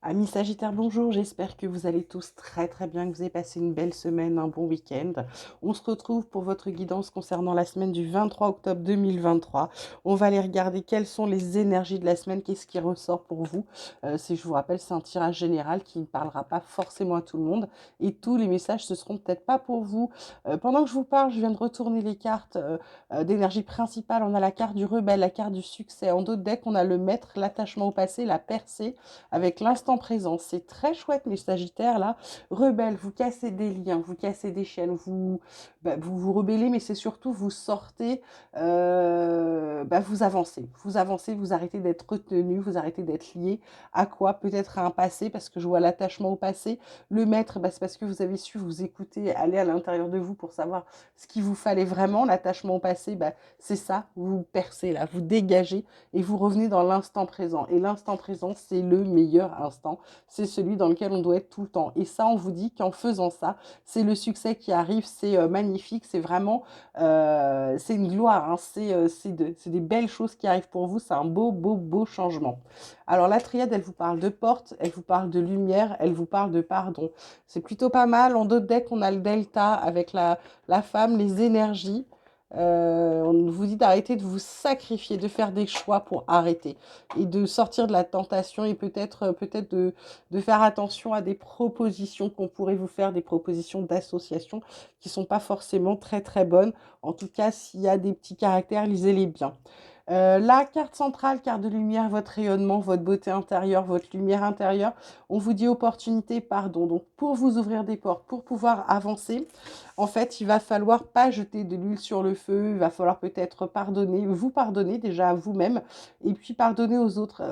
Amis Sagittaires, bonjour, j'espère que vous allez tous très très bien, que vous avez passé une belle semaine, un bon week-end. On se retrouve pour votre guidance concernant la semaine du 23 octobre 2023. On va aller regarder quelles sont les énergies de la semaine, qu'est-ce qui ressort pour vous. Je vous rappelle, c'est un tirage général qui ne parlera pas forcément à tout le monde et tous les messages ce seront peut-être pas pour vous. Pendant que je vous parle, je viens de retourner les cartes d'énergie principale. On a la carte du rebelle, la carte du succès. En d'autres decks, on a le maître, l'attachement au passé, la percée avec l'instant présent. C'est très chouette, les Sagittaires, là. Rebelles, vous cassez des liens, vous cassez des chaînes, vous vous rebellez, mais c'est surtout vous sortez, vous avancez, vous arrêtez d'être retenu, vous arrêtez d'être lié à quoi? Peut-être à un passé, parce que je vois l'attachement au passé. Le maître, c'est parce que vous avez su vous écouter, aller à l'intérieur de vous pour savoir ce qu'il vous fallait vraiment. L'attachement au passé, c'est ça, vous percez là, vous dégagez et vous revenez dans l'instant présent. Et l'instant présent, c'est le meilleur instant. C'est celui dans lequel on doit être tout le temps. Et ça, on vous dit qu'en faisant ça, c'est le succès qui arrive, c'est magnifique, c'est vraiment, c'est une gloire, hein, c'est des belles choses qui arrivent pour vous, c'est un beau, beau, beau changement. Alors la triade, elle vous parle de porte, elle vous parle de lumière, elle vous parle de pardon. C'est plutôt pas mal. En d'autres decks, on a le delta avec la femme, les énergies. On vous dit d'arrêter de vous sacrifier, de faire des choix pour arrêter et de sortir de la tentation et peut-être de faire attention à des propositions qu'on pourrait vous faire, des propositions d'association qui sont pas forcément très très bonnes. En tout cas, s'il y a des petits caractères, lisez-les bien. La carte centrale, carte de lumière, votre rayonnement, votre beauté intérieure, votre lumière intérieure. On vous dit opportunité, pardon. Donc, pour vous ouvrir des portes, pour pouvoir avancer, en fait, il va falloir pas jeter de l'huile sur le feu. Il va falloir peut-être pardonner, vous pardonner déjà à vous-même et puis pardonner aux autres.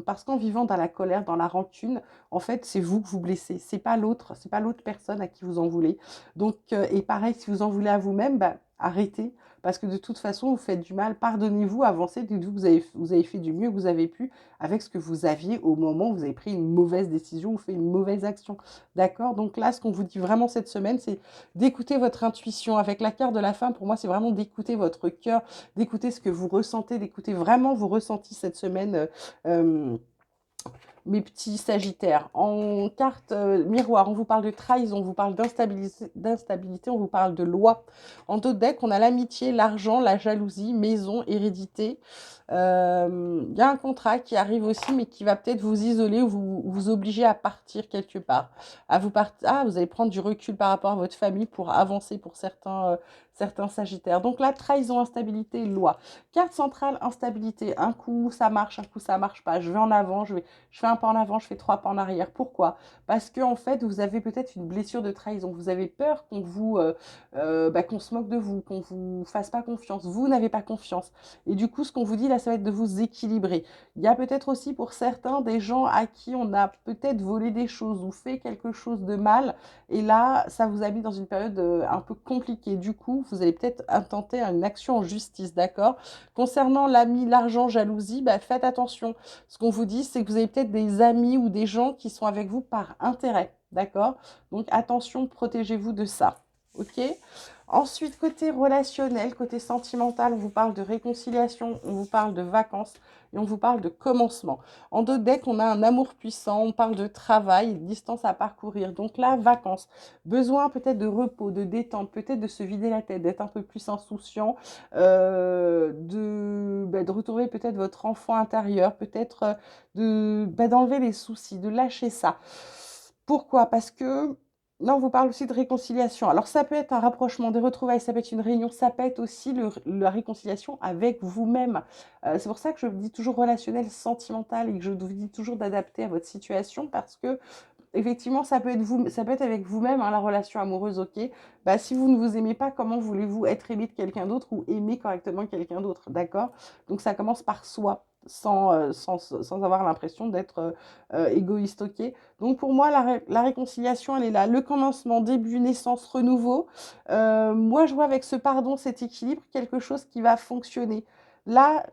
Parce qu'en vivant dans la colère, dans la rancune, en fait, c'est vous que vous blessez. C'est pas l'autre personne à qui vous en voulez. Donc, et pareil, si vous en voulez à vous-même, arrêtez parce que de toute façon, vous faites du mal. Pardonnez-vous, avancez, dites-vous que vous avez fait du mieux que vous avez pu avec ce que vous aviez au moment où vous avez pris une mauvaise décision ou fait une mauvaise action. D'accord? Donc là, ce qu'on vous dit vraiment cette semaine, c'est d'écouter votre intuition. Avec la carte de la fin, pour moi, c'est vraiment d'écouter votre cœur, d'écouter ce que vous ressentez, d'écouter vraiment vos ressentis cette semaine. Mes petits sagittaires. En carte miroir, on vous parle de trahison, on vous parle d'instabilité, on vous parle de loi. En d'autres decks, on a l'amitié, l'argent, la jalousie, maison, hérédité. Il y a un contrat qui arrive aussi, mais qui va peut-être vous isoler ou vous obliger à partir quelque part. Vous allez prendre du recul par rapport à votre famille pour avancer pour certains sagittaires. Donc la trahison, instabilité, loi. Carte centrale, instabilité. Un coup, ça marche, un coup, ça marche pas. Je vais en avant, je fais un pas en avant, je fais trois pas en arrière. Pourquoi? Parce que en fait, vous avez peut-être une blessure de trahison. Vous avez peur qu'on se moque de vous, qu'on vous fasse pas confiance. Vous n'avez pas confiance. Et du coup, ce qu'on vous dit là, ça va être de vous équilibrer. Il y a peut-être aussi pour certains des gens à qui on a peut-être volé des choses ou fait quelque chose de mal. Et là, ça vous a mis dans une période un peu compliquée. Du coup, vous allez peut-être intenter une action en justice, d'accord? Concernant l'ami, l'argent, jalousie, faites attention. Ce qu'on vous dit, c'est que vous avez peut-être des amis ou des gens qui sont avec vous par intérêt, d'accord? Donc attention, protégez-vous de ça, ok? Ensuite, côté relationnel, côté sentimental, on vous parle de réconciliation, on vous parle de vacances et on vous parle de commencement. En deux decks, on a un amour puissant, on parle de travail, distance à parcourir. Donc là, vacances, besoin peut-être de repos, de détente, peut-être de se vider la tête, d'être un peu plus insouciant, de retrouver peut-être votre enfant intérieur, peut-être d'enlever les soucis, de lâcher ça. Pourquoi? Parce que là, on vous parle aussi de réconciliation. Alors, ça peut être un rapprochement des retrouvailles, ça peut être une réunion, ça peut être aussi la réconciliation avec vous-même. C'est pour ça que je vous dis toujours relationnel, sentimental et que je vous dis toujours d'adapter à votre situation parce que effectivement, ça peut être vous, ça peut être avec vous-même, hein, la relation amoureuse, ok. Si vous ne vous aimez pas, comment voulez-vous être aimé de quelqu'un d'autre ou aimer correctement quelqu'un d'autre, d'accord? Donc ça commence par soi, sans avoir l'impression d'être égoïste, ok. Donc pour moi, la réconciliation, elle est là. Le commencement, début, naissance, renouveau. Moi, je vois avec ce pardon, cet équilibre, quelque chose qui va fonctionner. Là,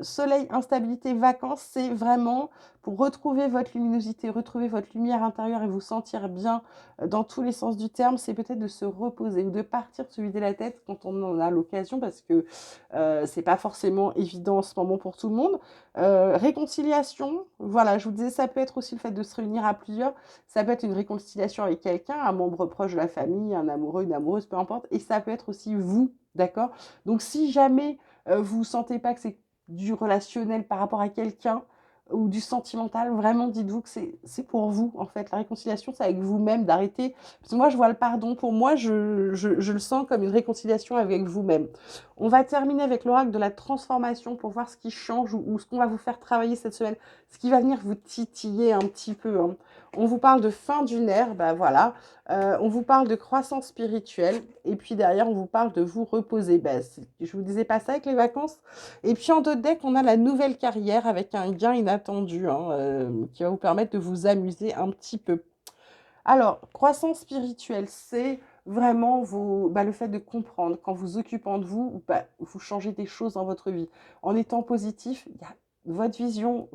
soleil, instabilité, vacances, c'est vraiment pour retrouver votre luminosité, retrouver votre lumière intérieure et vous sentir bien dans tous les sens du terme, c'est peut-être de se reposer ou de partir se vider la tête quand on en a l'occasion parce que c'est pas forcément évident en ce moment pour tout le monde. Réconciliation, voilà, je vous disais, ça peut être aussi le fait de se réunir à plusieurs, ça peut être une réconciliation avec quelqu'un, un membre proche de la famille, un amoureux, une amoureuse, peu importe, et ça peut être aussi vous, d'accord? Donc si jamais vous sentez pas que c'est du relationnel par rapport à quelqu'un ou du sentimental, vraiment dites-vous que c'est pour vous en fait. La réconciliation, c'est avec vous-même d'arrêter. Parce que moi, je vois le pardon, pour moi, je le sens comme une réconciliation avec vous-même. On va terminer avec l'oracle de la transformation pour voir ce qui change ou ce qu'on va vous faire travailler cette semaine, ce qui va venir vous titiller un petit peu, hein. On vous parle de fin d'une ère, ben voilà. On vous parle de croissance spirituelle et puis derrière on vous parle de vous reposer. Ben, je vous disais pas ça avec les vacances. Et puis en d'autres decks on a la nouvelle carrière avec un gain inattendu hein, qui va vous permettre de vous amuser un petit peu. Alors, croissance spirituelle, c'est vraiment le fait de comprendre qu'en vous occupant de vous, bah, vous changez des choses dans votre vie. En étant positif, il y a votre vision,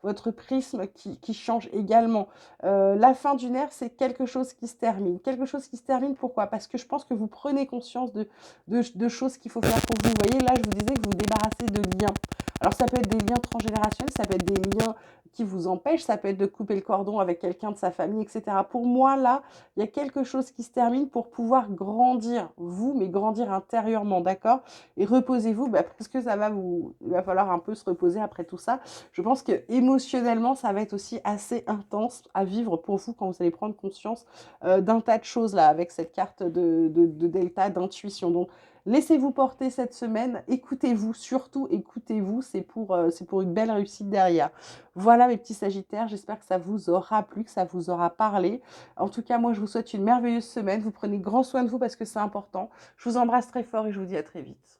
votre prisme qui change également. La fin d'une ère, c'est quelque chose qui se termine. Quelque chose qui se termine, pourquoi? Parce que je pense que vous prenez conscience de choses qu'il faut faire pour vous. Vous voyez, là, je vous disais que vous vous débarrassez de liens. Alors, ça peut être des liens transgénérationnels, ça peut être des liens qui vous empêche, ça peut être de couper le cordon avec quelqu'un de sa famille, etc. Pour moi, là, il y a quelque chose qui se termine pour pouvoir grandir, vous, mais grandir intérieurement, d'accord? Et reposez-vous, bah, parce que il va falloir un peu se reposer après tout ça. Je pense que émotionnellement, ça va être aussi assez intense à vivre pour vous quand vous allez prendre conscience d'un tas de choses là, avec cette carte de delta, d'intuition. Donc, laissez-vous porter cette semaine, écoutez-vous, surtout écoutez-vous, c'est pour une belle réussite derrière. Voilà mes petits sagittaires, j'espère que ça vous aura plu, que ça vous aura parlé. En tout cas, moi je vous souhaite une merveilleuse semaine, vous prenez grand soin de vous parce que c'est important. Je vous embrasse très fort et je vous dis à très vite.